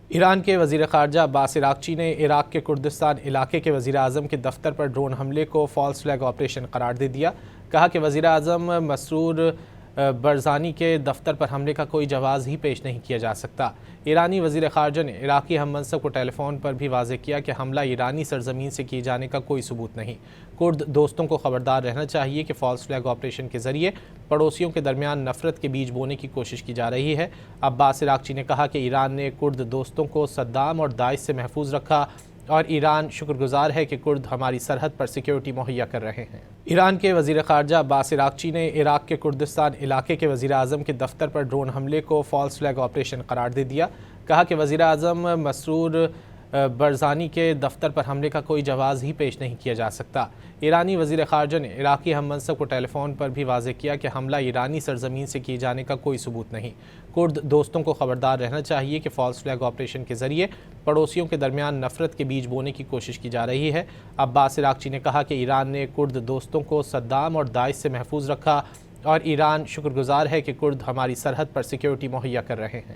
ایران کے وزیر خارجہ عباس عراقچی نے عراق کے کردستان علاقے کے وزیر اعظم کے دفتر پر ڈرون حملے کو فالس فلیگ آپریشن قرار دے دیا۔ کہا کہ وزیر اعظم مسرور برزانی کے دفتر پر حملے کا کوئی جواز ہی پیش نہیں کیا جا سکتا۔ ایرانی وزیر خارجہ نے عراقی ہم منصب کو ٹیلی فون پر بھی واضح کیا کہ حملہ ایرانی سرزمین سے کیے جانے کا کوئی ثبوت نہیں۔ کرد دوستوں کو خبردار رہنا چاہیے کہ فالس فلیگ آپریشن کے ذریعے پڑوسیوں کے درمیان نفرت کے بیج بونے کی کوشش کی جا رہی ہے۔ عباس عراقچی نے کہا کہ ایران نے کرد دوستوں کو صدام اور داعش سے محفوظ رکھا اور ایران شکر گزار ہے کہ کرد ہماری سرحد پر سیکیورٹی مہیا کر رہے ہیں۔ ایران کے وزیر خارجہ عباس عراقچی نے عراق کے کردستان علاقے کے وزیر اعظم کے دفتر پر ڈرون حملے کو فالس فلیگ آپریشن قرار دے دیا۔ کہا کہ وزیر اعظم مسرور برزانی کے دفتر پر حملے کا کوئی جواز ہی پیش نہیں کیا جا سکتا۔ ایرانی وزیر خارجہ نے عراقی ہم منصب کو ٹیلی فون پر بھی واضح کیا کہ حملہ ایرانی سرزمین سے کیے جانے کا کوئی ثبوت نہیں۔ کرد دوستوں کو خبردار رہنا چاہیے کہ فالس فلیگ آپریشن کے ذریعے پڑوسیوں کے درمیان نفرت کے بیج بونے کی کوشش کی جا رہی ہے۔ عباس عراقچی نے کہا کہ ایران نے کرد دوستوں کو صدام اور داعش سے محفوظ رکھا اور ایران شکر گزار ہے کہ کرد ہماری سرحد پر سیکیورٹی مہیا کر رہے ہیں۔